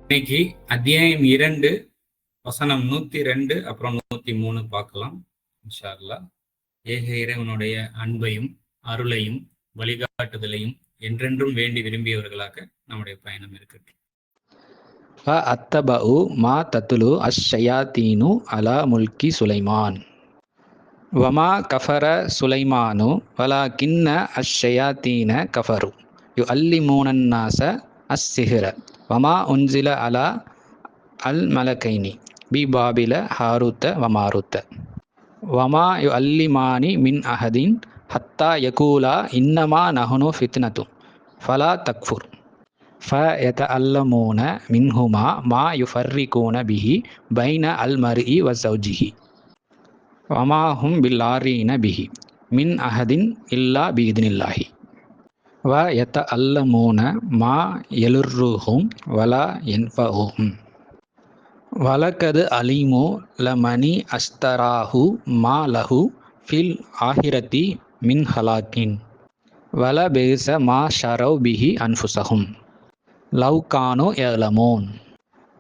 இன்னைக்கு அத்தியாயம் 2 வசனம் 102 அப்புறம் 103 பார்க்கலாம் இன்ஷா அல்லாஹ். ஏக இறைவனுடைய அன்பையும் அருளையும் வழிகாட்டுதலையும் என்றென்றும் வேண்டி விரும்பியவர்களாக நம்முடைய பயணம் இருக்கட்டும். அத்தபஉ மா தத்துலு அஷ்ஷயாத்தீனு அலா முல்கி சுலைமான் வமா கஃபர சுலைமானு வலாகின்ன அஷ்ஷயாத்தீன கஃபரு யுஅல்லிமூனன்னாஸ அஸ்ஸிஹ்ர வமா உன்சில அலா அல் மலகைனி பி பாபில ஹாருத்த வமாருத்த வமா யுஅல்லிமானி மின் அஹதின் ஹத்தா யகூலா இன்னமா நஹ்னு ஃபித்னது ஃபலா தக்ஃபுர் ஃபயதஅல்லமூன மின்ஹுமா மா யுஃபர்ரிகூன பிஹி பைன அல் மர்இ வ ஸௌஜிஹி வமா ஹும் பில்லாரீன பிஹி மின் அஹதின் இல்லா பிஇத்னில்லாஹி வ யதஅல்லமூன மா யலுர்ருஹும் வலா யன்ஃபஉஹும் வலகது அலிமு லமனி அஸ்தராஹு மா லஹு ஃபில் ஆஹிரதி மின் ஹலாக்கின் வல பேஸ மா ஷரவ் பிஹி அன்ஃபுஸஹும் லவ் கானு யஅலமூன்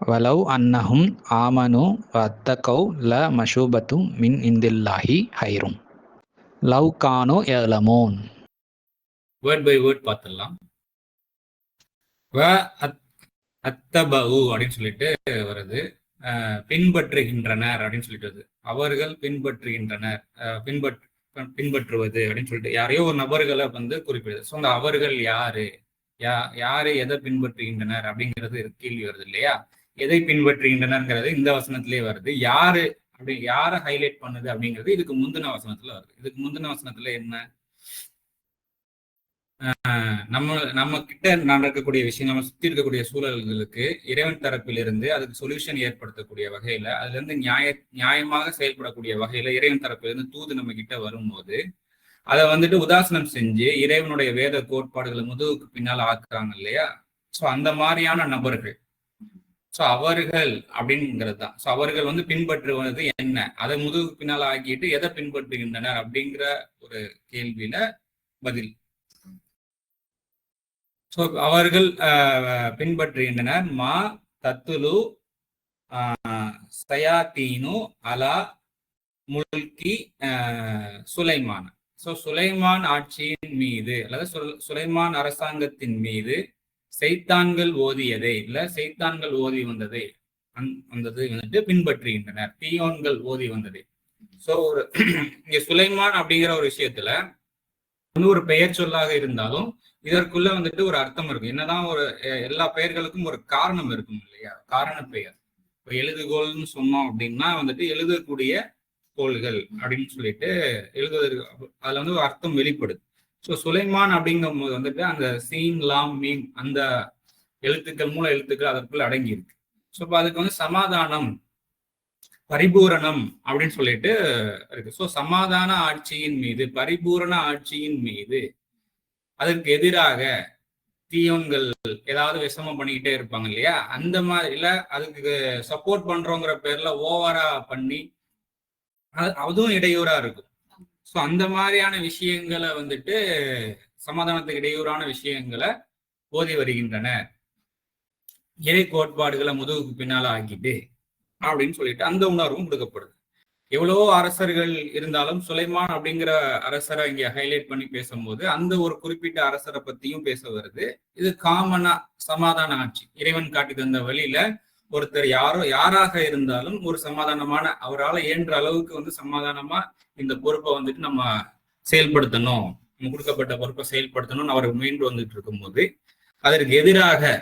வலவ் அன்னஹும் ஆமனு வத்தகவ் ல மஷூபத்தும் மின் இந்தில்லாஹி ஹைரும் love Kanu யஅலமூன். Word by word பார்த்துடலாம். அத்தபஉ அப்படின்னு சொல்லிட்டு வருது, பின்பற்றுகின்றனர் அப்படின்னு சொல்லிட்டு வருது. அவர்கள் பின்பற்றுகின்றனர், பின்பற்றுவது அப்படின்னு சொல்லிட்டு யாரையோ ஒரு நபர்களை குறிப்பிடுது. ஸோ அந்த அவர்கள் யாரு, யாரை எதை பின்பற்றுகின்றனர் அப்படிங்கிறது கேள்வி வருது இல்லையா? எதை பின்பற்றுகின்றனர்ங்கிறது இந்த வசனத்திலே வருது. யாரு அப்படி யாரை ஹைலைட் பண்ணுது அப்படிங்கிறது இதுக்கு முந்தின வசனத்துல வருது. இதுக்கு முந்தின வசனத்துல என்ன, நம்ம கிட்ட நடக்கக்கூடிய விஷயம், நம்ம சுத்தி இருக்கக்கூடிய சூழல்களுக்கு இறைவன் தரப்பிலிருந்து அதுக்கு சொல்யூஷன் ஏற்படுத்தக்கூடிய வகையில, அதுல இருந்து நியாயமாக செயல்படக்கூடிய வகையில இறைவன் தரப்பிலிருந்து தூது நம்ம கிட்ட வரும்போது அதை உதாசனம் செஞ்சு இறைவனுடைய வேத கோட்பாடுகளை முதுகுக்கு பின்னால் ஆக்குறாங்க இல்லையா? சோ அந்த மாதிரியான நபர்கள், சோ அவர்கள் அப்படிங்கிறது தான். சோ அவர்கள் பின்பற்றுவது என்ன, அதை முதுகுக்கு பின்னால் ஆக்கிட்டு எதை பின்பற்றுகின்றனர் அப்படிங்கிற ஒரு கேள்வியில பதில். ஸோ அவர்கள் பின்பற்றுகின்றனர் மா தத்துலு சயாத்தீனு அலா முல்கி சுலைமான். ஸோ சுலைமான் ஆட்சியின் மீது அல்லது சுலைமான் அரசாங்கத்தின் மீது செய்தான்கள் ஓதியதை இல்ல செய்தான்கள் ஓதி வந்ததை பின்பற்றுகின்றனர், தீயோன்கள் ஓதி வந்ததை. ஸோ இங்க சுலைமான் அப்படிங்கிற ஒரு விஷயத்துல ஒரு பெயர் சொல்லாக இருந்தாலும் இதற்குள்ள ஒரு அர்த்தம் இருக்கும். என்னதான் ஒரு எல்லா பெயர்களுக்கும் ஒரு காரணம் இருக்கும் இல்லையா? காரண பெயர். இப்போ எழுதுகோள்னு சொன்னோம் அப்படின்னா எழுதக்கூடிய கோள்கள் அப்படின்னு சொல்லிட்டு எழுதுவதற்கு அதுல ஒரு அர்த்தம் வெளிப்படுது. ஸோ சுலைமான் அப்படிங்கும் போது அந்த சீன் லாம் மீம் அந்த எழுத்துக்கள், மூல எழுத்துக்கள் அதற்குள்ள அடங்கி இருக்கு. ஸோ இப்போ அதுக்கு சமாதானம், பரிபூரணம் அப்படின்னு சொல்லிட்டு இருக்கு. ஸோ சமாதான ஆட்சியின் மீது, பரிபூரண ஆட்சியின் மீது அதற்கு எதிராக தீயோன்கள் ஏதாவது விஷமம் பண்ணிக்கிட்டே இருப்பாங்க இல்லையா? அந்த மாதிரி இல்ல அதுக்கு சப்போர்ட் பண்றோங்கிற பேர்ல ஓவரா பண்ணி அதுவும் இடையூறா இருக்கும். ஸோ அந்த மாதிரியான விஷயங்களை சமாதானத்துக்கு இடையூறான விஷயங்களை ஓதி வருகின்றன, இறை கோட்பாடுகளை முதுகுக்கு பின்னால ஆக்கிட்டு அப்படின்னு சொல்லிட்டு அந்த உணர்வும் கொடுக்கப்படுது. எவ்வளவோ அரசர்கள் இருந்தாலும் சுலைமான் அப்படிங்கிற அரசரை இங்க ஹைலைட் பண்ணி பேசும்போது அந்த ஒரு குறிப்பிட்ட அரசரை பத்தியும் பேச வருது. இது காமனா சமாதான ஆட்சி, இறைவன் காட்டி தந்த வழியில ஒருத்தர் யாராக இருந்தாலும் ஒரு சமாதானமான, அவரால் இயன்ற அளவுக்கு சமாதானமா இந்த பொறுப்பை நம்ம செயல்படுத்தணும், கொடுக்கப்பட்ட பொறுப்பை செயல்படுத்தணும்னு அவர் முயன்று வந்துட்டு இருக்கும்போது அதற்கு எதிராக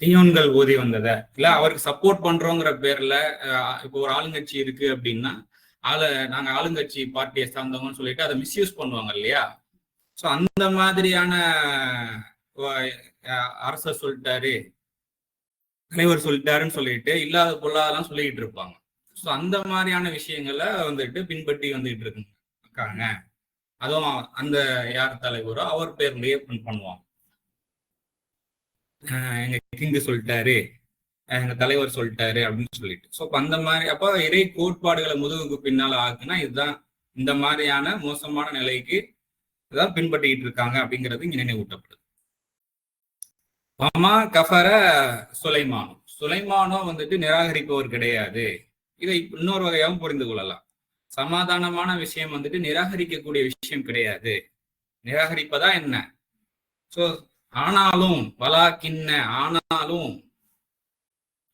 தீயோன்கள் ஓதி வந்ததை இல்ல அவருக்கு சப்போர்ட் பண்றோங்கிற பேர்ல இப்போ ஒரு ஆளுங்கட்சி இருக்கு அப்படின்னா நாங்க ஆளுங்கட்சி பார்ட்டியை சார்ந்தவங்கன்னு சொல்லிட்டு அதை மிஸ்யூஸ் பண்ணுவாங்க இல்லையா? ஸோ அந்த மாதிரியான அரசர் சொல்லிட்டாரு, தலைவர் சொல்லிட்டாருன்னு சொல்லிட்டு இல்லாத பொல்லாதெல்லாம் சொல்லிக்கிட்டு இருப்பாங்க. ஸோ அந்த மாதிரியான விஷயங்களை பின்பற்றி வந்துகிட்டு இருக்காங்க. அதுவும் அந்த யார் தலைவரோ அவர் பேர்லயே பண்ணுவாங்க. எங்க கிங்கு சொல்லிட்டாரு, எங்க தலைவர் சொல்லிட்டாரு அப்படின்னு சொல்லிட்டு. ஸோ அந்த மாதிரி அப்ப இறை கோட்பாடுகளை முதுகுக்கு பின்னால ஆக்குனா இதுதான், இந்த மாதிரியான மோசமான நிலைக்கு இதான் பின்பற்றிக்கிட்டு இருக்காங்க அப்படிங்கிறது இங்க நினைவூட்டப்படுது. வமா கஃபர சுலைமானோ, சுலைமானோ வந்துட்டு நிராகரிப்பவர் கிடையாது. இதை இன்னொரு வகையாகவும் புரிந்து கொள்ளலாம். சமாதானமான விஷயம் வந்துட்டு நிராகரிக்கக்கூடிய விஷயம் கிடையாது. நிராகரிப்பதா என்ன? சோ ஆனாலும் வலாக்கின்ன, ஆனாலும்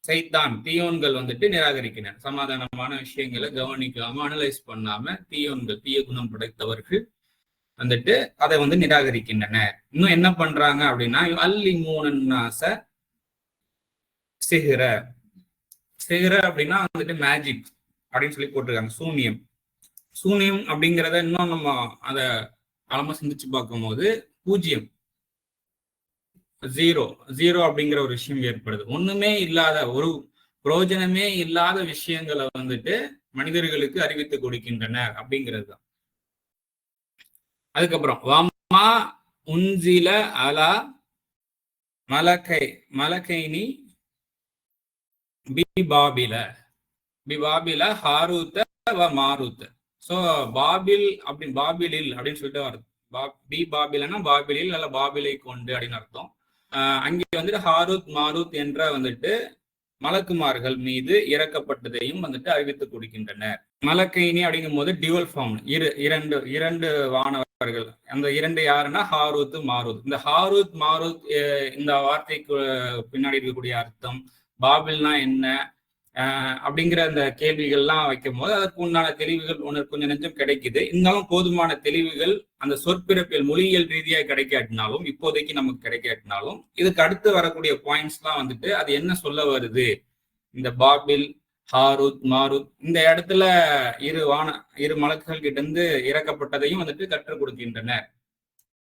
சைத்தான் தீயோன்கள் வந்துட்டு நிராகரிக்கின்றன. சமாதானமான விஷயங்களை கவனிக்காம அனலைஸ் பண்ணாம தீயோன்கள், தீய குணம் படைத்தவர்கள் வந்துட்டு அதை வந்து நிராகரிக்கின்றனர். இன்னும் என்ன பண்றாங்க அப்படின்னா, அல்லிமூனன்னாச சிஹ்ர, சிஹ்ர அப்படின்னா வந்துட்டு மேஜிக் அப்படின்னு சொல்லி போட்டிருக்காங்க. சூனியம், சூனியம் அப்படிங்கிறத இன்னும் நம்ம அதை ஆழமா சிந்திச்சு பார்க்கும்போது பூஜ்ஜியம், ஜீரோ, ஜீரோ அப்படிங்கிற ஒரு விஷயம் ஏற்படுது. ஒண்ணுமே இல்லாத, ஒரு பிரயோஜனமே இல்லாத விஷயங்களை வந்துட்டு மனிதர்களுக்கு அறிவித்து கொடுக்கின்றனர் அப்படிங்கிறது தான். அதுக்கப்புறம் வமா உன்சில அலா மலக்கைனி பிபாபில, பிபாபில ஹாரூத்த வ மாரூத்த. சோ பாபில் அப்படின்னு, பாபிலில் அப்படின்னு சொல்லிட்டு வருது. பி பாபிலன்னா பாபிலில் அல்ல பாபிலை கொண்டு அப்படின்னு அர்த்தம். அங்கே வந்துட்டு ஹாரூத் மாரூத் என்ற வந்துட்டு மலக்குமார்கள் மீது இறக்கப்பட்டதையும் வந்துட்டு அறிவித்துக் கொடுக்கின்றனர். மலக்கைனி அப்படிங்கும் போது டியூவல் ஃபார்ம், இரண்டு வானவர்கள். அந்த இரண்டு யாருன்னா ஹாரூத் மாரூத். இந்த ஹாரூத் மாரூத் இந்த வார்த்தைக்கு பின்னாடி இருக்கக்கூடிய அர்த்தம், பாபில்னா என்ன அப்படிங்கிற அந்த கேள்விகள்லாம் வைக்கும் போது அதற்கு உண்டான தெளிவுகள் உனக்கு கொஞ்சம் நெஞ்சம் கிடைக்குது. இருந்தாலும் போதுமான தெளிவுகள் அந்த சொற்பிறப்பியல் மொழியியல் ரீதியாக கிடைக்காட்டினாலும், இப்போதைக்கு நமக்கு கிடைக்காட்டினாலும், இதுக்கு அடுத்து வரக்கூடிய பாயிண்ட்ஸ் எல்லாம் வந்துட்டு அது என்ன சொல்ல வருது, இந்த பாபில் ஹாரூத் மாரூத் இந்த இடத்துல இரு மலக்குகள் கிட்ட இருந்து இறக்கப்பட்டதையும் வந்துட்டு கற்றுக் கொடுக்கின்றனர்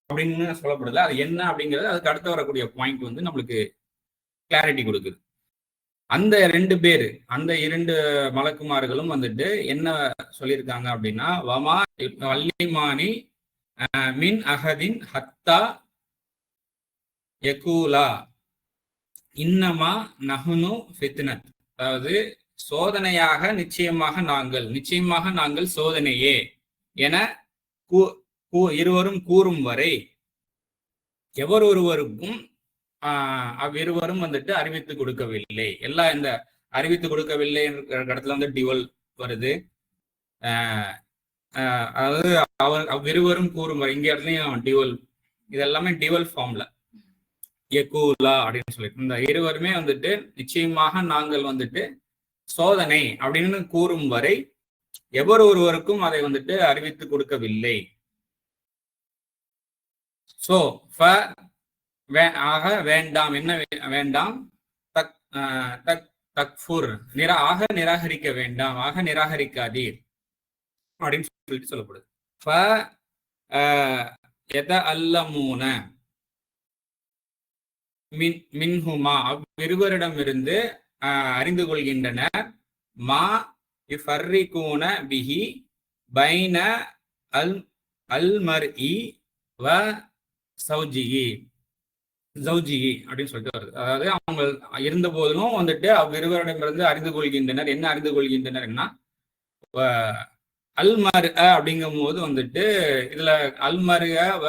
அப்படின்னு சொல்லப்படுது. அது என்ன அப்படிங்கிறது அதுக்கு அடுத்து வரக்கூடிய பாயிண்ட் வந்து நம்மளுக்கு கிளாரிட்டி கொடுக்குது. அந்த அந்த இரண்டு மலக்குமார்களும் வந்துட்டு என்ன சொல்லியிருக்காங்க அப்படின்னா, வமா வல்லிமானி மின் அஹதின் ஹத்தா யகூலா இன்னமா நஹ்னு ஃபித்னத். அதாவது சோதனையாக நிச்சயமாக நாங்கள் சோதனையே என இருவரும் கூறும் வரை எவரொருவருக்கும் அவ்விருவரும் வந்துட்டு அறிவித்து கொடுக்கவில்லை. எல்லாம் இந்த அறிவித்து கொடுக்கவில்லை இடத்துல வந்து டிவல் வருது. அதாவது அவ்விருவரும் கூறும் வரை, இங்க இடத்துலயும் டிவல், இது எல்லாமே டிவல் ஃபார்ம்ல யகூலா அப்படின்னு சொல்லி, இந்த இருவருமே வந்துட்டு நிச்சயமாக நாங்கள் வந்துட்டு சோதனை அப்படின்னு கூறும் வரை எவரொருவருக்கும் அதை வந்துட்டு அறிவித்து கொடுக்கவில்லை. சோ ஆக வேண்டாம், என்ன வேண்டாம், தக்ஃபுர் ஆக நிராகரிக்க வேண்டாம், ஆக நிராகரிக்காதீர் அப்படின்னு சொல்லிட்டு சொல்லப்படுது. அல்லமூன மின்ஹுமா அவ்விருவரிடமிருந்து அறிந்து கொள்கின்றனர். மா யுஃபர்ரிகூன பிஹி பைன அல் மர்இ வ சௌஜிஹி அப்படின்னு சொல்லிட்டு வருது. அதாவது அவங்க இருந்த போதிலும் வந்துட்டு அவ்விருவரிடமிருந்து அறிந்து கொள்கின்றனர். என்ன அறிந்து கொள்கின்றனர்னா, அல்மர் அப்படிங்கும் போது வந்துட்டு இதுல அல்மர் வ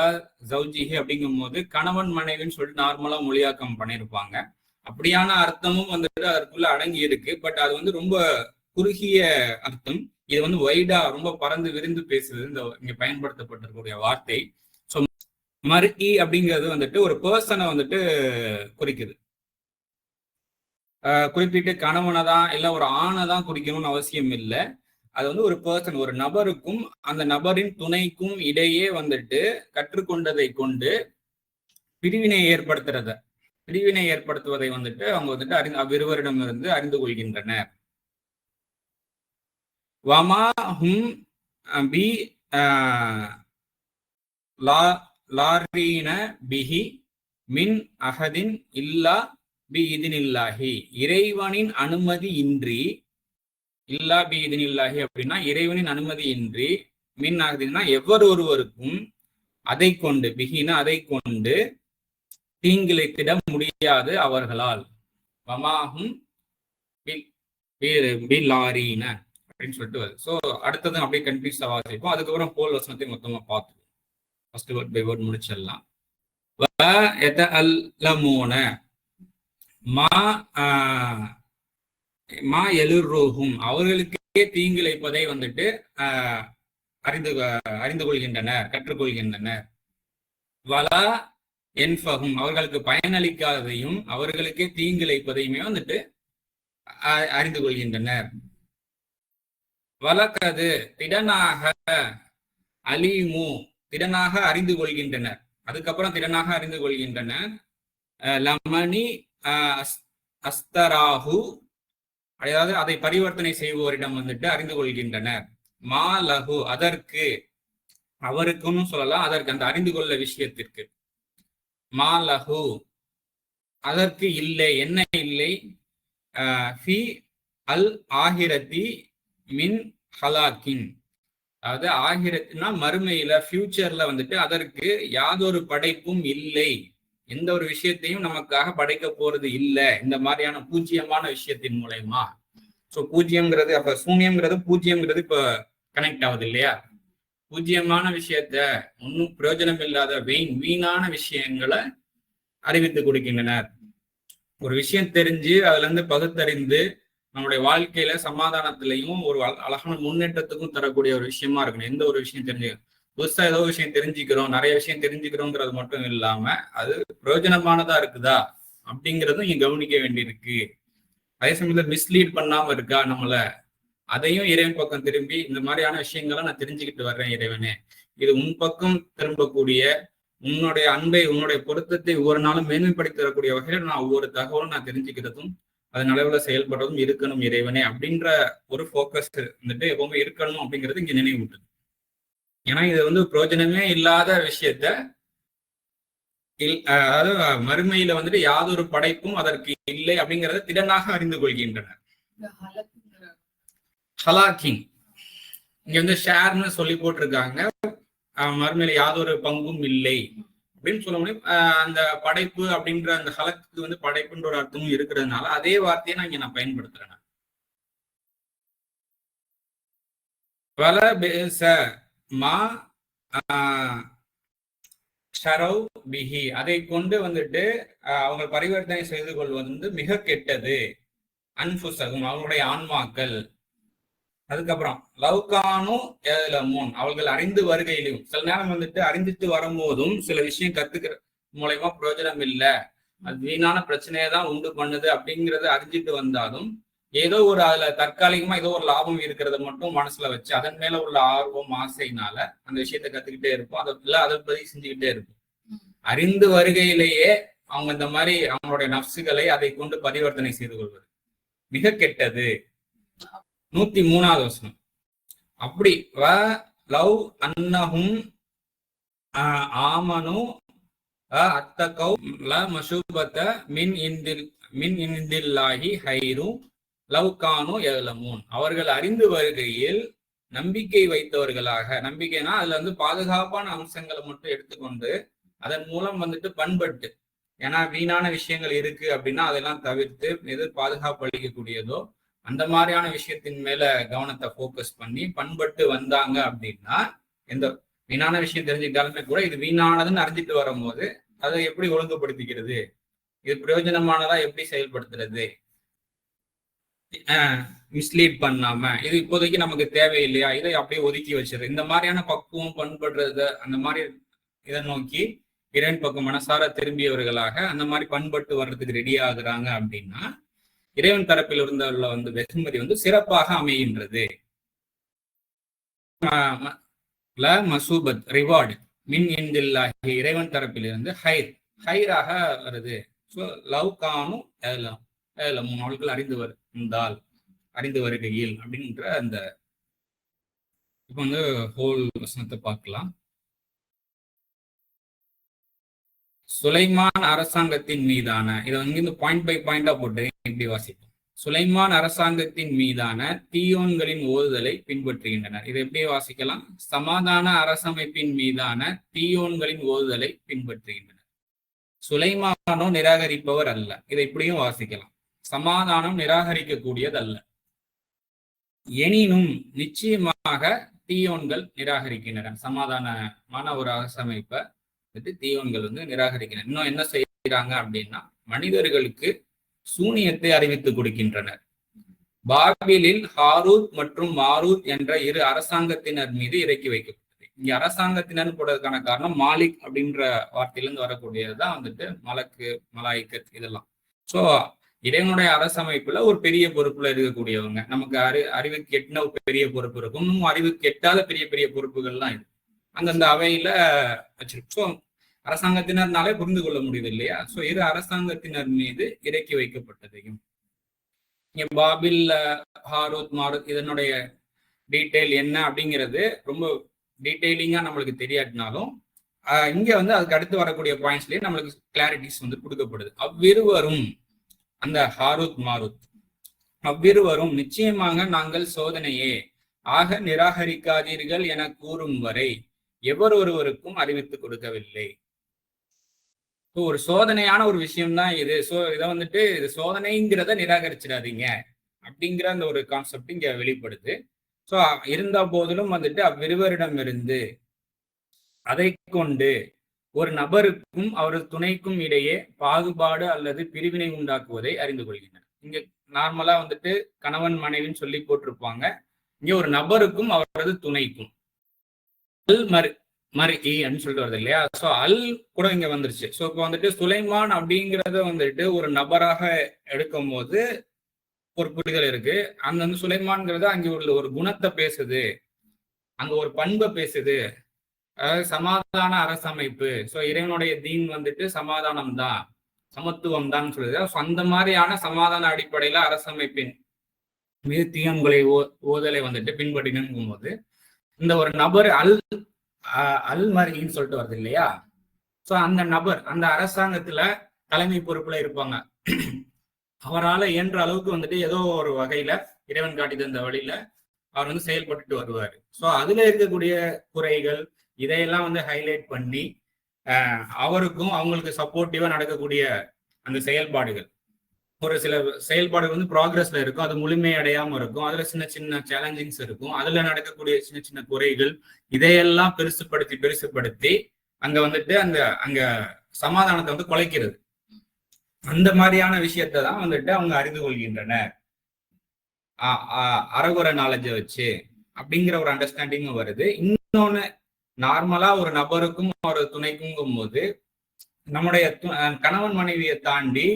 சௌஜிஹி அப்படிங்கும் போது கணவன் மனைவின்னு சொல்லிட்டு நார்மலா மொழியாக்கம் பண்ணியிருப்பாங்க. அப்படியான அர்த்தமும் வந்துட்டு அதற்குள்ள அடங்கி இருக்கு. பட் அது வந்து ரொம்ப குறுகிய அர்த்தம். இது வந்து வைடா ரொம்ப பறந்து விரிந்து பேசுது இந்த இங்க பயன்படுத்தப்பட்டிருக்கக்கூடிய வார்த்தை. ஸோ மர்இ அப்படிங்கிறது வந்துட்டு ஒரு பர்சனை வந்துட்டு குறிக்குது. குறிப்பிட்டு கணவனை தான் இல்லை ஒரு ஆணை தான் குறிக்கணும்னு அவசியம் இல்லை. அது வந்து ஒரு பர்சன், ஒரு நபருக்கும் அந்த நபரின் துணைக்கும் இடையே வந்துட்டு கற்றுக்கொண்டதை கொண்டு பிரிவினை ஏற்படுத்துவதை வந்துட்டு அவங்க வந்துட்டு அவ்விருவரிடமிருந்து அறிந்து கொள்கின்றனர். வமா ஹும் பி லாரீன பிஹி மின் அஹதின் இல்லா பி இதினில்லாஹி, இறைவனின் அனுமதி இன்றி, இல்லா பி இதினில்லாஹி அப்படின்னா இறைவனின் அனுமதி இன்றி, மின் அஹதின்னா எவரொருவருக்கும் அதை கொண்டு, பிஹினா அதை கொண்டு தீங்கிழைத்திட முடியாது அவர்களால். வமாஹும் பில்லாரீன அப்படின்னு சொல்லிட்டு வருது. ஸோ அடுத்தது அப்படியே கன்ஃபியூஸ் வாசிப்போம். அதுக்கப்புறம் போல் வசனத்தை மொத்தமா பார்த்துருவோம். ஃபர்ஸ்ட் வேர்ட் பை வேர்ட் முடிச்சிடலாம். மா மா எழுரோகும் அவர்களுக்கே தீங்கிழைப்பதை வந்துட்டு அறிந்து அறிந்து கொள்கின்றனர், கற்றுக்கொள்கின்றனர். வலா என்பகும் அவர்களுக்கு பயனளிக்காததையும் அவர்களுக்கே தீங்கிழைப்பதையுமே வந்துட்டு அறிந்து கொள்கின்றனர். வழக்கது திடனாக அலிமு திடனாக அறிந்து கொள்கின்றனர். அதுக்கப்புறம் திடனாக அறிந்து கொள்கின்றனர். லமணி அஸ்தராஹு அதாவது அதை பரிவர்த்தனை செய்பவரிடம் வந்துட்டு அறிந்து கொள்கின்றனர். மா லகு அதற்கு அவருக்குன்னு சொல்லலாம், அதற்கு அந்த அறிந்து கொள்ள விஷயத்திற்கு. மா லகு அதற்கு இல்லை, என்ன இல்லை? ஃபி அல் ஆஹிரத்தி மின் ஹலாக்கின் அதாவது ஆகிரத்தினா மறுமையில ஃபியூச்சர்ல வந்துட்டு அதற்கு யாதொரு படைப்பும் இல்லை, எந்த ஒரு விஷயத்தையும் நமக்காக படைக்க போறது இல்லை இந்த மாதிரியான பூஜ்ஜியமான விஷயத்தின் மூலயமா. ஸோ பூஜ்ஜியம்ங்கிறது அப்ப சூன்யம்ங்கிறது பூஜ்ஜியம்ங்கிறது இப்ப கனெக்ட் ஆகுது இல்லையா? பூஜ்ஜியமான விஷயத்த ஒன்னும் பிரயோஜனம் இல்லாத வீணான விஷயங்களை அறிவித்து கொடுக்கின்றனர். ஒரு விஷயம் தெரிஞ்சு அதுல இருந்து பகுத்தறிந்து நம்மளுடைய வாழ்க்கையில சமாதானத்திலையும் ஒரு அழகான முன்னேற்றத்துக்கும் தரக்கூடிய ஒரு விஷயமா இருக்கணும். எந்த ஒரு விஷயம் தெரிஞ்சுக்கணும், புதுசா ஏதோ விஷயம் தெரிஞ்சுக்கிறோம், நிறைய விஷயம் தெரிஞ்சுக்கிறோங்கிறது மட்டும் இல்லாம அது பிரயோஜனமானதா இருக்குதா அப்படிங்கிறதும் இங்க கவனிக்க வேண்டியிருக்கு. அதே சமயத்துல மிஸ்லீட் பண்ணாம இருக்கா நம்மள, அதையும் இறைவன் பக்கம் திரும்பி இந்த மாதிரியான விஷயங்களை நான் தெரிஞ்சுக்கிட்டு வர்றேன் இறைவனே, இது உன் பக்கம் திரும்பக்கூடிய உன்னுடைய அன்பை உன்னுடைய பொருத்தத்தை ஒவ்வொரு நாளும் மேன்மைப்படுத்தி தரக்கூடிய வகையில நான் ஒவ்வொரு தகவலும் நான் தெரிஞ்சுக்கிறதும் அதன் அளவுல செயல்படுறதும் இருக்கணும் இறைவனே அப்படின்ற ஒரு போக்கஸ் வந்துட்டு எப்பவுமே இருக்கணும் அப்படிங்கிறது இங்க நினைவூட்டுது. ஏன்னா இது வந்து பிரயோஜனமே இல்லாத விஷயத்த அதாவது மறுமையில வந்துட்டு யாதொரு படைப்பும் அதற்கு இல்லை அப்படிங்கிறத திடனாக அறிந்து கொள்கின்றனர். ஹலாக்கிங் இங்க வந்து ஷேர்னு சொல்லி போட்டிருக்காங்க, மறுமையில யாதொரு பங்கும் இல்லை அப்படின்னு சொல்ல முடியும். அந்த படைப்பு அப்படின்ற அந்த ஹலக்கு வந்து படைப்புன்ற ஒரு அர்த்தமும் இருக்கிறதுனால அதே வார்த்தையை நான் இங்க பயன்படுத்துறேன். வல பேச மா ஷரவ் பிஹி அதை கொண்டு வந்துட்டு அவங்க பரிவர்த்தனை செய்து கொள்வது வந்து மிக கெட்டது. அன்புசகும் அவங்களுடைய ஆன்மாக்கள். அதுக்கப்புறம் லவ்கானும் ஏலமோன் அவர்கள் அறிந்து வருகையிலும் சில நேரம் வந்துட்டு அறிந்துட்டு வரும்போதும் சில விஷயம் கத்துக்கிற மூலயமா பிரயோஜனம் இல்லை, அது வீணான பிரச்சனையை தான் உண்டு பண்ணுது அப்படிங்கறத அறிஞ்சிட்டு வந்தாலும் ஏதோ ஒரு அதுல தற்காலிகமா ஏதோ ஒரு லாபம் இருக்கிறத மட்டும் மனசுல வச்சு அதன் மேல உள்ள ஆர்வம் ஆசையினால அந்த விஷயத்த கத்துக்கிட்டே இருப்போம், அதை பத்தி செஞ்சுக்கிட்டே இருக்கும். அறிந்து வருகையிலேயே அவங்க இந்த மாதிரி அவங்களுடைய நப்சுகளை அதை கொண்டு பரிவர்த்தனை செய்து கொள்வது மிக கெட்டது. 103வது வசனம். அப்படி லவ் அன்னஹும் ஆமனு அத்தகௌ ல மஷூபத மின் இந்தில்லாஹி ஹைரு லவ் கானு யலமூன் அவர்கள் அறிந்து வருகையில் நம்பிக்கை வைத்தவர்களாக, நம்பிக்கைனா அதுல வந்து பாதுகாப்பான அம்சங்களை மட்டும் எடுத்துக்கொண்டு அதன் மூலம் வந்துட்டு பண்பட்டு, ஏன்னா வீணான விஷயங்கள் இருக்கு அப்படின்னா அதெல்லாம் தவிர்த்து எது பாதுகாப்பு அளிக்கக்கூடியதோ அந்த மாதிரியான விஷயத்தின் மேல கவனத்தை போக்கஸ் பண்ணி பண்பட்டு வந்தாங்க அப்படின்னா எந்த வீணான விஷயம் தெரிஞ்சுக்கிட்டாலுமே கூட இது வீணானதுன்னு அறிஞ்சிட்டு வரும்போது அதை எப்படி ஒழுங்குபடுத்திக்கிறது, இது பிரயோஜனமானதா எப்படி செயல்படுத்துறது, மிஸ்லீட் பண்ணாம இது இப்போதைக்கு நமக்கு தேவையில்லையா இதை அப்படியே ஒதுக்கி வச்சிருது, இந்த மாதிரியான பக்குவம் பண்படுறத அந்த மாதிரி இதை நோக்கி இறைவன் பக்கம் மனசார திரும்பியவர்களாக அந்த மாதிரி பண்பட்டு வர்றதுக்கு ரெடி ஆகுறாங்க அப்படின்னா இறைவன் தரப்பில் இருந்தவர்கள வந்து வெகுமதி வந்து சிறப்பாக அமைகின்றது. மசூபத் ரிவார்டு மின் இந்தில்லாஹி இறைவன் தரப்பில் இருந்து ஹைராக வருது. ஸோ லவ் கானும் அவர்கள் அறிந்து வருகையில் அப்படின்ற அந்த இப்போ வந்து ஹோல் வசனத்தை பார்க்கலாம். சுலைமான் அரசாங்கத்தின் மீதான இதை வந்து பாயிண்ட் பை பாயிண்டா போட்டு இப்படி வாசிப்போம். சுலைமான் அரசாங்கத்தின் மீதான தீயோன்களின் ஓதுதலை பின்பற்றுகின்றனர். இதை எப்படி வாசிக்கலாம்? சமாதான அரசமைப்பின் மீதான தீயோன்களின் ஓதுதலை பின்பற்றுகின்றனர். சுலைமானோ நிராகரிப்பவர் அல்ல. இதை இப்படியும் வாசிக்கலாம், சமாதானம் நிராகரிக்கக்கூடியது அல்ல, எனினும் நிச்சயமாக தீயோன்கள் நிராகரிக்கின்றன. சமாதானமான ஒரு அரசமைப்பை தீயோன்கள் வந்து நிராகரிக்கின்றன. இன்னும் என்ன செய்யறாங்க அப்படின்னா மனிதர்களுக்கு சூனியத்தை அறிவித்துக் கொடுக்கின்றனர். பாபிலில் ஹாரூத் மற்றும் மாரூத் என்ற இரு அரசாங்கத்தினர் மீது இறக்கி வைக்கப்பட்டது. இங்க அரசாங்கத்தினர் போடுறதுக்கான காரணம் மாலிக் அப்படின்ற வார்த்தையிலிருந்து வரக்கூடியதுதான் வந்துட்டு மலக்கு, மலாய்க்கத் இதெல்லாம். சோ இறைவனுடைய அரசமைப்புல ஒரு பெரிய பொறுப்புல இருக்கக்கூடியவங்க. நமக்கு அறிவுக்கு எட்டின பெரிய பொறுப்பு இருக்கும், இன்னும் அறிவுக்கு எட்டாத பெரிய பெரிய பொறுப்புகள்லாம் இருக்கு அந்தந்த அவையில வச்சிருக்கும். ஸோ அரசாங்கத்தினர்னாலே புரிந்து கொள்ள முடியுது இல்லையா? சோ இரு அரசாங்கத்தினர் மீது இறக்கி வைக்கப்பட்டதையும் இங்க பாபில், ஹாரூத், மாரூத் இதனுடைய டீட்டெயில் என்ன அப்படிங்கிறது ரொம்ப டீட்டெயிலிங்கா நம்மளுக்கு தெரியாட்டினாலும் இங்க வந்து அதுக்கு அடுத்து வரக்கூடிய பாயிண்ட்ஸ்லயே நம்மளுக்கு கிளாரிட்டிஸ் வந்து கொடுக்கப்படுது. அவ்விருவரும், அந்த ஹாரூத் மாரூத் அவ்விருவரும் நிச்சயமாக நாங்கள் சோதனையே ஆக நிராகரிக்காதீர்கள் என கூறும் வரை எவரொருவருக்கும் அறிவித்து கொடுக்கவில்லை. ஒரு சோதனையான ஒரு விஷயம்தான் இது. இதை வந்துட்டு இது சோதனைங்கிறத நிராகரிச்சிடாதீங்க அப்படிங்கிற அந்த ஒரு கான்செப்ட் இங்க வெளிப்படுது. சோ இருந்த போதிலும் வந்துட்டு அவ்விருவரிடமிருந்து அதை கொண்டு ஒரு நபருக்கும் அவரது துணைக்கும் இடையே பாகுபாடு அல்லது பிரிவினை உண்டாக்குவதை அறிந்து கொள்கின்றனர். இங்க நார்மலா வந்துட்டு கணவன் மனைவின்னு சொல்லி போட்டிருப்பாங்க. இங்க ஒரு நபருக்கும் அவரது துணைக்கும் அப்படின்னு சொல்லிட்டு வருது இல்லையா? சோ அல் கூட இங்க வந்துருச்சு. சோ இப்போ வந்துட்டு சுலைமான் அப்படிங்கிறத வந்துட்டு ஒரு நபராக எடுக்கும் போது ஒரு புரிதல் இருக்கு. அந்த வந்து சுலைமான்ங்கிறது அங்க உள்ள ஒரு குணத்தை பேசுது, அங்க ஒரு பண்பை பேசுது, அதாவது சமாதான அரசமைப்பு. சோ இறைவனுடைய தீன் வந்துட்டு சமாதானம் தான், சமத்துவம் தான் சொல்லுது. அந்த மாதிரியான சமாதான அடிப்படையில அரசமைப்பின் மீது தீயங்களை ஓதலை வந்துட்டு பின்பற்றினும் போது இந்த ஒரு நபர் அல் மரின்னு சொல்லிட்டு வருது இல்லையா? சோ அந்த நபர் அந்த அரசாங்கத்துல தலைமை பொறுப்புல இருப்பாங்க. அவரால் இயன்ற அளவுக்கு வந்துட்டு ஏதோ ஒரு வகையில இறைவன் காட்டி தந்த வழியில அவர் வந்து செயல்பட்டு வருவாரு. சோ அதுல இருக்கக்கூடிய குறைகள் இதையெல்லாம் வந்து ஹைலைட் பண்ணி அவருக்கும் அவங்களுக்கு சப்போர்ட்டிவா நடக்கக்கூடிய அந்த செயல்பாடுகள், ஒரு சில செயல்பாடுகள் வந்து ப்ராக்ரஸ்ல இருக்கும், அது முழுமையடையாம இருக்கும், அதுல சின்ன சின்ன சேலஞ்சிங்ஸ் இருக்கும், அதுல நடக்கக்கூடிய சின்ன சின்ன குறைகள் இதையெல்லாம் பெருசுப்படுத்தி அங்க வந்துட்டு அங்க சமாதானத்தை வந்து குலைக்கிறது. அந்த மாதிரியான விஷயத்தை தான் வந்துட்டு அவங்க அறிந்து கொள்கின்றனர் அறகுறை நாலேஜை வச்சு அப்படிங்கிற ஒரு அண்டர்ஸ்டாண்டிங்கும் வருது. இன்னொன்னு, நார்மலா ஒரு நபருக்கும் ஒரு துணைக்கும் போது நம்முடைய கணவன் மனைவியை தாண்டி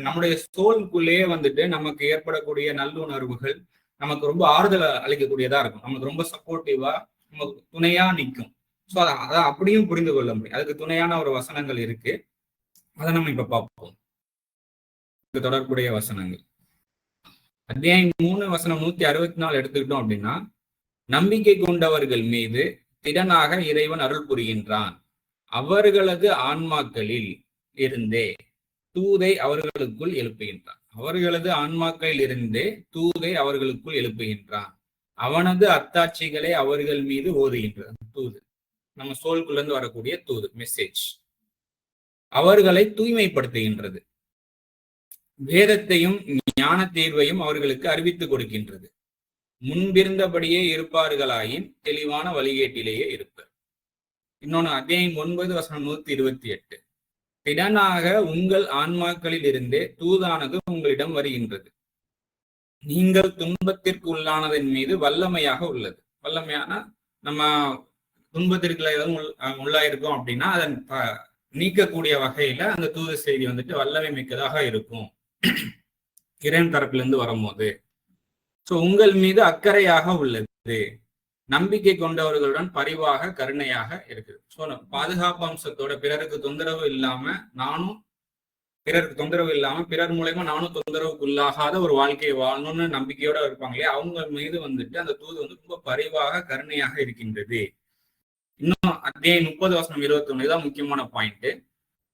நம்முடைய சோல்குள்ளேயே வந்துட்டு நமக்கு ஏற்படக்கூடிய நல்லுணர்வுகள் நமக்கு ரொம்ப ஆறுதல் அளிக்கக்கூடியதா இருக்கும், நமக்கு ரொம்ப சப்போர்ட்டிவா நமக்கு துணையா நிற்கும். ஸோ அதை அப்படியும் புரிந்து கொள்ள முடியும். அதுக்கு துணையான ஒரு வசனங்கள் இருக்கு, அதை நம்ம இப்ப பார்ப்போம். தொடர்புடைய வசனங்கள் அத்தியாயம் 3 வசனம் 164 எடுத்துக்கிட்டோம் அப்படின்னா, நம்பிக்கை கொண்டவர்கள் மீது திடனாக இறைவன் அருள் புரிகின்றான், அவர்களது ஆன்மாக்களில் இருந்தே தூதை அவர்களுக்குள் எழுப்புகின்றான். அவர்களது ஆன்மாக்களில் இருந்தே தூதை அவர்களுக்குள் எழுப்புகின்றான், அவனது அத்தாட்சிகளை அவர்கள் மீது ஓதுகின்றான். தூது நம்ம சோல்குள்ள இருந்து வரக்கூடிய தூது, மெசேஜ். அவர்களை தூய்மைப்படுத்துகின்றது, வேதத்தையும் ஞான தீர்வையும் அவர்களுக்கு அறிவித்துக் கொடுக்கின்றது. முன்பிருந்தபடியே இருப்பார்களாயின் தெளிவான வழிகேட்டிலேயே இருப்பர். இன்னொன்னு அத்தியாயம் 9 வசனம் 128, திடனாக உங்கள் ஆன்மாக்களில் இருந்தே தூதானது உங்களிடம் வருகின்றது, நீங்கள் துன்பத்திற்கு உள்ளானதன் மீது வல்லமையாக உள்ளது. வல்லமையான நம்ம துன்பத்திற்கு எதுவும் உள்ளாயிருக்கோம் அப்படின்னா அதன் நீக்கக்கூடிய வகையில அந்த தூது செய்தி வந்துட்டு வல்லமை மிக்கதாக இருக்கும் இறைவன் தரப்புல இருந்து வரும்போது. சோ உங்கள் மீது அக்கறையாக உள்ளது, நம்பிக்கை கொண்டவர்களுடன் பரிவாக கருணையாக இருக்குது. ஸோ பாதுகாப்பு அம்சத்தோட பிறருக்கு தொந்தரவு இல்லாம பிறர் மூலமா நானும் தொந்தரவுக்கு உள்ளாகாத ஒரு வாழ்க்கையை வாழணும்னு நம்பிக்கையோட இருப்பாங்களே, அவங்க மீது வந்துட்டு அந்த தூது வந்து ரொம்ப பரிவாக கருணையாக இருக்கின்றது. இன்னும் அத்தியாயம் 30 வசனம் 21 தான் முக்கியமான பாயிண்ட்.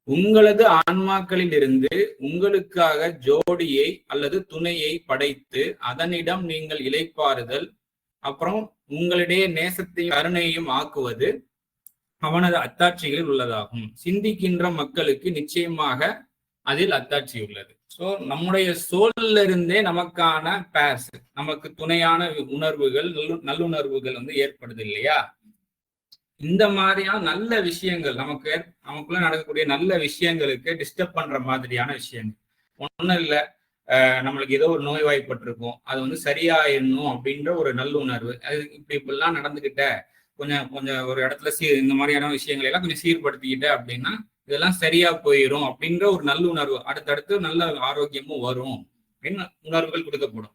உங்களது ஆன்மாக்களில் இருந்து உங்களுக்காக ஜோடியை அல்லது துணையை படைத்து அதனிடம் நீங்கள் இளைப்பாறுதல், அப்புறம் உங்களிடையே நேசத்தையும் கருணையும் ஆக்குவது அவனது அத்தாட்சிகளில் உள்ளதாகும். சிந்திக்கின்ற மக்களுக்கு நிச்சயமாக அதில் அத்தாட்சி உள்ளது. ஸோ நம்முடைய சோல்ல இருந்தே நமக்கான பேஸ், நமக்கு துணையான உணர்வுகள், நல்லுணர்வுகள் வந்து ஏற்படுது இல்லையா? இந்த மாதிரியான நல்ல விஷயங்கள் நமக்குள்ள நடக்கக்கூடிய நல்ல விஷயங்களுக்கு டிஸ்டர்ப் பண்ற மாதிரியான விஷயங்கள் ஒன்றும் இல்லை. நம்மளுக்கு ஏதோ ஒரு நோய்வாய்ப்பட்டிருக்கும், அது வந்து சரியாயிடணும் அப்படின்ற ஒரு நல்லுணர்வு. அது இப்படிலாம் நடந்துகிட்ட கொஞ்சம் கொஞ்சம் ஒரு இடத்துல இந்த மாதிரியான விஷயங்களை எல்லாம் கொஞ்சம் சீர்படுத்திக்கிட்ட அப்படின்னா இதெல்லாம் சரியா போயிடும் அப்படின்ற ஒரு நல்லுணர்வு, அடுத்தடுத்து நல்ல ஆரோக்கியமும் வரும் அப்படின்னு உணர்வுகள் கொடுக்கப்படும்.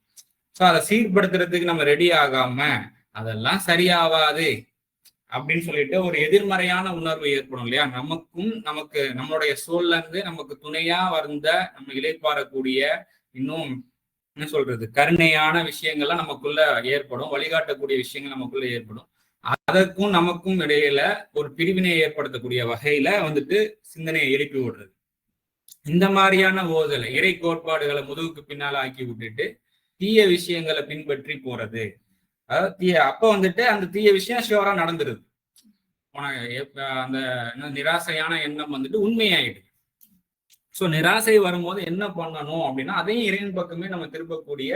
ஸோ அதை சீர்படுத்துறதுக்கு நம்ம ரெடி ஆகாம அதெல்லாம் சரியாவாது அப்படின்னு சொல்லிட்டு ஒரு எதிர்மறையான உணர்வு ஏற்படும் இல்லையா? நமக்கு நம்மளுடைய சோல்ல இருந்து நமக்கு துணையா வந்த நம்ம இளைப்பாறக்கூடிய இன்னும் என்ன சொல்றது கருணையான விஷயங்கள்லாம் நமக்குள்ள ஏற்படும், வழிகாட்டக்கூடிய விஷயங்கள் நமக்குள்ள ஏற்படும். அதற்கும் நமக்கும் இடையில ஒரு பிரிவினையை ஏற்படுத்தக்கூடிய வகையில வந்துட்டு சிந்தனையை எழுப்பி விடுறது. இந்த மாதிரியான ஓதலை இறை கோட்பாடுகளை முதுகுக்கு பின்னால ஆக்கி விட்டுட்டு தீய விஷயங்களை பின்பற்றி போறது. அதாவது அப்ப வந்துட்டு அந்த தீய விஷயம் ஷியோரா நடந்துருது. அந்த நிராசையான எண்ணம் வந்துட்டு உண்மையாயிடுது. ஸோ நிராசை வரும்போது என்ன பண்ணணும் அப்படின்னா அதையும் இறைவன் பக்கமே நம்ம திருப்பக்கூடிய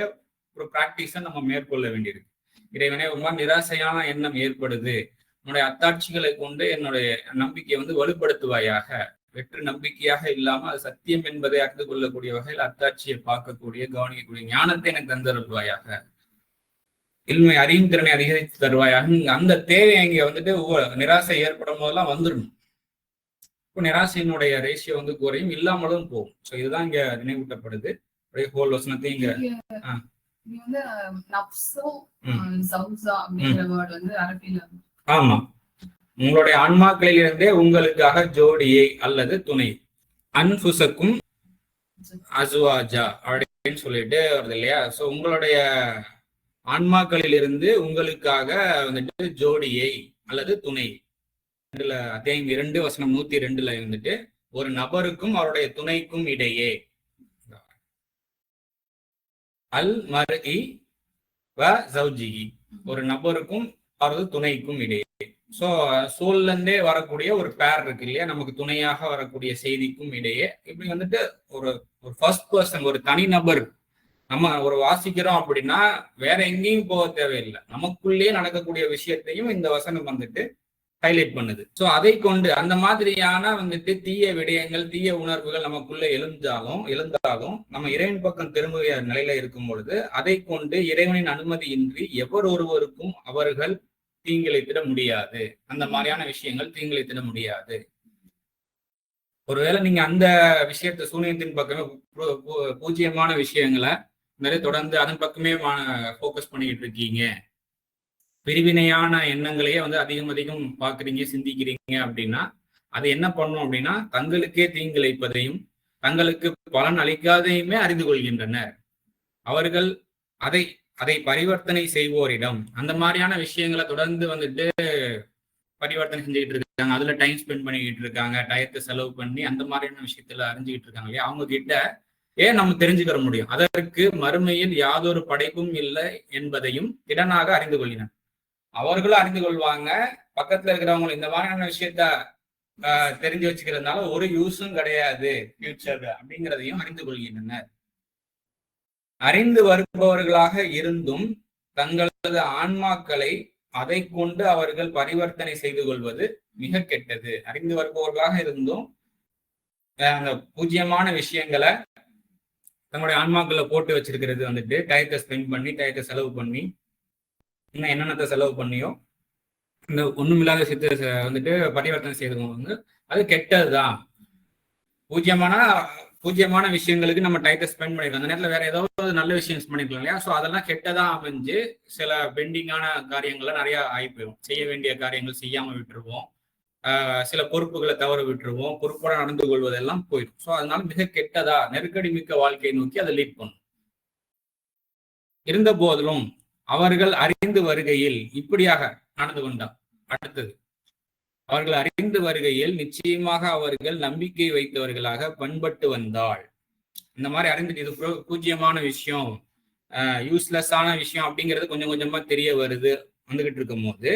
ஒரு பிராக்டிஸை நம்ம மேற்கொள்ள வேண்டியிருக்கு. இறைவனே ஒரு மாதிரி நிராசையான எண்ணம் ஏற்படுது, என்னுடைய அத்தாட்சிகளை கொண்டு என்னுடைய நம்பிக்கையை வந்து வலுப்படுத்துவாயாக, வெற்று நம்பிக்கையாக இல்லாம அது சத்தியம் என்பதை அறிந்து கொள்ளக்கூடிய வகையில் அத்தாட்சியை பார்க்கக்கூடிய கவனிக்கக்கூடிய ஞானத்தை எனக்கு தந்தருள்வாயாக, இல்மை அறியும் திறனை அதிகரித்து தருவாயாக. அந்த தேவை இங்க வந்துட்டு நிராசை ஏற்படும் போதெல்லாம் வந்துடணும். இப்போ நிராசையினுடைய ரேஷியோ வந்து குறையும், இல்லாமலும் போகும். ஸோ இதுதான் இங்க நினைவூட்டப்படுது. ஹோல் வசனத்தை இங்க ஆமா, உங்களுடைய ஆன்மாக்களில் இருந்தே உங்களுக்காக ஜோடியை அல்லது துணை, அன்புசக்கும் அசுவாஜா அப்படின்னு சொல்லிட்டு வருது இல்லையா? ஸோ உங்களுடைய ஆன்மாக்களில் இருந்து உங்களுக்காக வந்துட்டு ஜோடியை அல்லது துணை, அத்தியாயம் 2 வசனம் 102 வந்துட்டு ஒரு நபருக்கும் அவருடைய துணைக்கும் இடையே, அல் மர்இ வ ஜௌஜிஹி, ஒரு நபருக்கும் அவரது துணைக்கும் இடையே. ஸோ சோல்ல இருந்தே வரக்கூடிய ஒரு பேர் இருக்கு இல்லையா, நமக்கு துணையாக வரக்கூடிய செய்திக்கும் இடையே. இப்படி வந்துட்டு ஒரு ஃபர்ஸ்ட் பர்சன், ஒரு தனி நபர் நம்ம ஒரு வாசிக்கிறோம் அப்படின்னா வேற எங்கேயும் போக தேவையில்லை, நமக்குள்ளேயே நடக்கக்கூடிய விஷயத்தையும் இந்த வசனம் வந்துட்டு ஹைலைட் பண்ணுது. ஸோ அதை கொண்டு அந்த மாதிரியான வந்துட்டு தீய விடயங்கள் தீய உணர்வுகள் நமக்குள்ள எழுந்தாலும் நம்ம இறைவன் பக்கம் திரும்பிய நிலையில இருக்கும் பொழுது அதை கொண்டு இறைவனின் அனுமதியின்றி எவர் ஒருவருக்கும் அவர்கள் தீங்கிழைத்திட முடியாது. அந்த மாதிரியான விஷயங்கள் தீங்கிழைத்திட முடியாது. ஒருவேளை நீங்க அந்த விஷயத்த சூனியத்தின் பக்கமே பூஜ்ஜியமான விஷயங்களை நிறைய தொடர்ந்து அதன் பக்கமே ஃபோக்கஸ் பண்ணிக்கிட்டு இருக்கீங்க, பிரிவினையான எண்ணங்களையே வந்து அதிகம் பார்க்குறீங்க சிந்திக்கிறீங்க அப்படின்னா அது என்ன பண்ணும் அப்படின்னா தங்களுக்கே தீங்கிழைப்பதையும் தங்களுக்கு பலன் அளிக்காதையுமே அறிந்து கொள்கின்றனர். அவர்கள் அதை பரிவர்த்தனை செய்வோரிடம் அந்த மாதிரியான விஷயங்களை தொடர்ந்து வந்துட்டு பரிவர்த்தனை செஞ்சுக்கிட்டு இருக்காங்க, அதுல டைம் ஸ்பெண்ட் பண்ணிக்கிட்டு இருக்காங்க, டயத்தை செலவு பண்ணி அந்த மாதிரியான விஷயத்துல அறிஞ்சுக்கிட்டு இருக்காங்க இல்லையா, அவங்க கிட்ட ஏன் நம்ம தெரிஞ்சுக்கிற முடியும். அதற்கு மறுமையில் யாதொரு படைப்பும் இல்லை என்பதையும் திடனாக அறிந்து கொள்ளினர். அவர்களும் அறிந்து கொள்வாங்க, பக்கத்துல இருக்கிறவங்களும் இந்த மாதிரியான விஷயத்த தெரிஞ்சு வச்சுக்கிறதுனால ஒரு யூஸும் கிடையாது ஃபியூச்சர் அப்படிங்கிறதையும் அறிந்து கொள்கின்றனர். அறிந்து வருபவர்களாக இருந்தும் தங்களது ஆன்மாக்களை அதை கொண்டு அவர்கள் பரிவர்த்தனை செய்து கொள்வது மிக கெட்டது. அறிந்து வருபவர்களாக இருந்தும் அந்த பூஜ்யமான விஷயங்களை தங்களுடைய ஆன்மாக்களை போட்டு வச்சிருக்கிறது வந்துட்டு டயத்தை ஸ்பெண்ட் பண்ணி டயத்தை செலவு பண்ணி இன்னும் என்னென்னத்தை செலவு பண்ணியோ இந்த ஒண்ணுமில்லாத விஷயத்த வந்துட்டு பரிவர்த்தனை செய்தவங்க வந்து அது கெட்டதுதான். பூஜ்யமான விஷயங்களுக்கு நம்ம டைத்தை ஸ்பெண்ட் பண்ணிருக்கோம், அந்த நேரத்தில் வேற ஏதாவது நல்ல விஷயம் பண்ணிருக்கலாம் இல்லையா. ஸோ அதெல்லாம் கெட்டதா அமைஞ்சு சில பெண்டிங்கான காரியங்கள்லாம் நிறைய ஆகி போயிடும். செய்ய வேண்டிய காரியங்கள் செய்யாம விட்டுருவோம், சில பொறுப்புகளை தவற விட்டுருவோம், பொறுப்போட நடந்து கொள்வதெல்லாம் போயிடும். ஸோ அதனால மிக கெட்டதா நெருக்கடி மிக்க வாழ்க்கையை நோக்கி அதை லீட் பண்ணும். இருந்த போதிலும் அவர்கள் அறிந்து வருகையில் இப்படியாக நடந்து கொண்டார். அடுத்தது, அவர்கள் அறிந்து வருகையில் நிச்சயமாக அவர்கள் நம்பிக்கை வைத்தவர்களாக பண்பட்டு வந்தாள். இந்த மாதிரி அறிந்துட்டு இது பூஜ்யமான விஷயம், யூஸ்லெஸ்ஸான விஷயம் அப்படிங்கிறது கொஞ்சம் கொஞ்சமா தெரிய வந்துகிட்டு இருக்கும் போது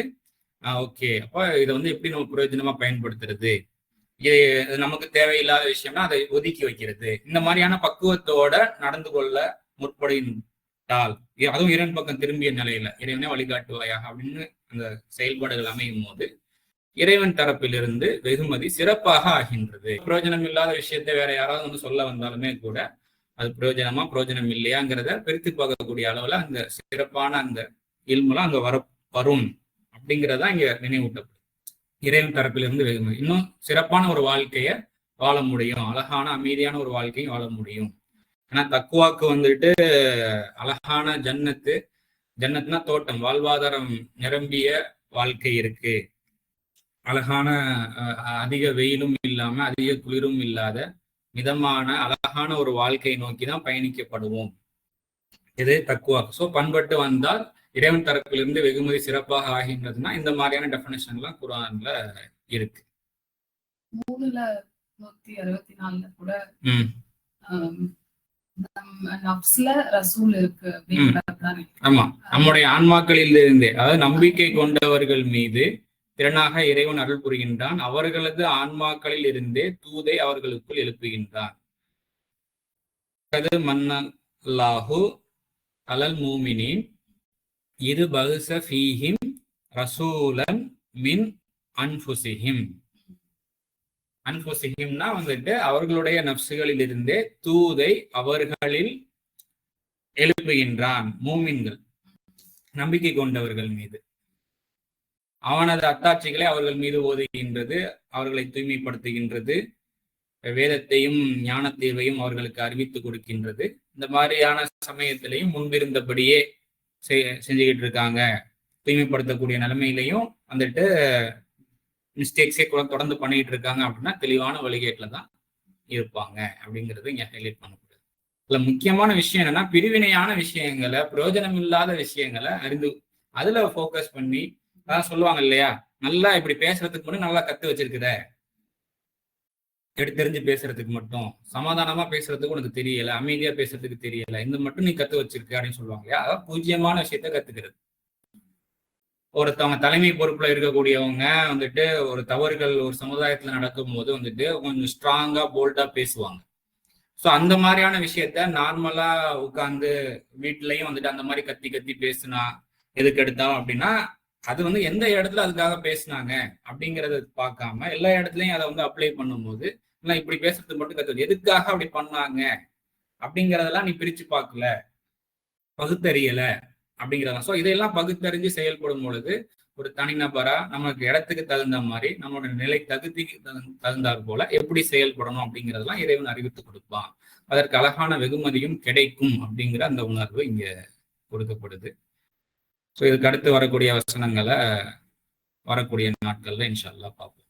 ஓகே, அப்ப இதை வந்து எப்படி நம்ம பிரயோஜனமா பயன்படுத்துறது, இது நமக்கு தேவையில்லாத விஷயம்னா அதை ஒதுக்கி வைக்கிறது, இந்த மாதிரியான பக்குவத்தோட நடந்து கொள்ள முற்படுகின்றால், அதுவும் இறைவன் பக்கம் திரும்பிய நிலையில இறைவனே வழிகாட்டுவாயாக அப்படின்னு அந்த செயல்பாடுகள் அமையும் போது இறைவன் தரப்பிலிருந்து வெகுமதி சிறப்பாக ஆகின்றது. பிரயோஜனம் இல்லாத விஷயத்தை வேற யாராவது வந்து சொல்ல வந்தாலுமே கூட அது பிரயோஜனமா பிரயோஜனம் இல்லையாங்கிறத பிரித்து பார்க்கக்கூடிய அளவுல அந்த சிறப்பான அந்த இல்முலாம் அங்க வரும் அப்படிங்கிறதா இங்க நினைவூட்டப்படும். இறைவன் தரப்பிலிருந்து வெகுமதி. இன்னும் சிறப்பான ஒரு வாழ்க்கைய வாழ முடியும், அழகான அமைதியான ஒரு வாழ்க்கையும் வாழ முடியும். ஏன்னா தக்குவாக்கு வந்துட்டு அழகான ஜன்னத்துனா தோட்டம், வாழ்வாதாரம் நிரம்பிய வாழ்க்கை இருக்கு. அழகான அதிக வெயிலும் இல்லாம அதிக குளிரும் இல்லாத மிதமான அழகான ஒரு வாழ்க்கையை நோக்கி தான் பயணிக்கப்படுவோம். இது தக்குவா. ஸோ பண்பட்டு வந்தால் இறைவன் தரப்பிலிருந்து வெகுமதி சிறப்பாக ஆகின்றதுன்னா இந்த மாதிரியான டெஃபினேஷன்லாம் குர்ஆன்ல இருக்கு. 364 கூட நஃப்ஸ்ல ரசூல் இருக்கு. ஆமா, நம்முடைய ஆன்மாக்களில் இருந்தே, அதாவது நம்பிக்கை கொண்டவர்கள் மீது திறனாக இறைவன் அருள் புரிகின்றான். அவர்களது ஆன்மாக்களில் இருந்தே தூதை அவர்களுக்குள் எழுப்புகின்றான். மன்னல்லாஹு அலல் மூமினின் இது பகுச ஃபீஹிம் ரசூலன் மின் அன்ஃபுசிஹிம். அன்ஃபுசிஹிம்னா வந்துட்டு அவர்களுடைய நப்சுகளில் இருந்தே தூதை அவர்களில் எழுப்புகின்றான். மூமின்கள், நம்பிக்கை கொண்டவர்கள் மீது அவனது அத்தாட்சிகளை அவர்கள் மீது ஓதுகின்றது, அவர்களை தூய்மைப்படுத்துகின்றது, வேதத்தையும் ஞான தீர்வையும் அவர்களுக்கு அறிவித்து கொடுக்கின்றது. இந்த மாதிரியான சமயத்திலையும் முன்பிருந்தபடியே செஞ்சுக்கிட்டு இருக்காங்க. தூய்மைப்படுத்தக்கூடிய நிலைமையிலையும் வந்துட்டு மிஸ்டேக்ஸே தொடர்ந்து பண்ணிட்டு இருக்காங்க அப்படின்னா தெளிவான வழிகேட்டில் தான் இருப்பாங்க அப்படிங்கிறது இங்க ஹைலைட் பண்ணக்கூடாது. இதுல முக்கியமான விஷயம் என்னன்னா, பிரிவினையான விஷயங்களை, பிரயோஜனம் இல்லாத விஷயங்களை அறிந்து அதுல ஃபோக்கஸ் பண்ணி, அதான் சொல்லுவாங்க இல்லையா, நல்லா இப்படி பேசுறதுக்கு மட்டும் நல்லா கத்து வச்சிருக்குற, தெரிஞ்சு பேசுறதுக்கு மட்டும், சமாதானமா பேசுறதுக்கு உனக்கு தெரியல, அமைதியா பேசுறதுக்கு தெரியல, இந்த மட்டும் நீ கத்து வச்சிருக்க அப்படின்னு சொல்லுவாங்க இல்லையா. அதாவது பூஜ்யமான விஷயத்த கத்துக்கிறது. ஒருத்தவங்க தலைமை பொறுப்புல இருக்கக்கூடியவங்க வந்துட்டு ஒரு தவறுகள் ஒரு சமுதாயத்துல நடக்கும் போது வந்துட்டு கொஞ்சம் ஸ்ட்ராங்கா போல்டா பேசுவாங்க. ஸோ அந்த மாதிரியான விஷயத்த நார்மலா உட்கார்ந்து வீட்லயும் வந்துட்டு அந்த மாதிரி கத்தி கத்தி பேசுனா எதுக்கு எடுத்தாலும் அப்படின்னா, அது வந்து எந்த இடத்துல அதுக்காக பேசினாங்க அப்படிங்கறத பார்க்காம எல்லா இடத்துலயும் அதை வந்து அப்ளை பண்ணும்போது, இல்லை இப்படி பேசுறதுக்கு மட்டும் கத்து, எதுக்காக அப்படி பண்ணாங்க அப்படிங்கிறதெல்லாம் நீ பிரிச்சு பார்க்கல, பகுத்தறியல அப்படிங்கிறதான். ஸோ இதையெல்லாம் பகுத்தறிஞ்சு செயல்படும் பொழுது ஒரு தனிநபரா நமக்கு இடத்துக்கு தகுந்த மாதிரி, நம்மளோட நிலை தகுதிக்கு தகுந்தாற் போல எப்படி செயல்படணும் அப்படிங்கிறதெல்லாம் இறைவன் அறிவித்து கொடுப்பான். அதற்கு அழகான வெகுமதியும் கிடைக்கும் அப்படிங்கிற அந்த உணர்வு இங்க கொடுக்கப்படுது. ஸோ இதுக்கு அடுத்து வரக்கூடிய வசனங்களை வரக்கூடிய நாட்கள்ல இன்ஷா அல்லாஹ் பார்ப்போம்.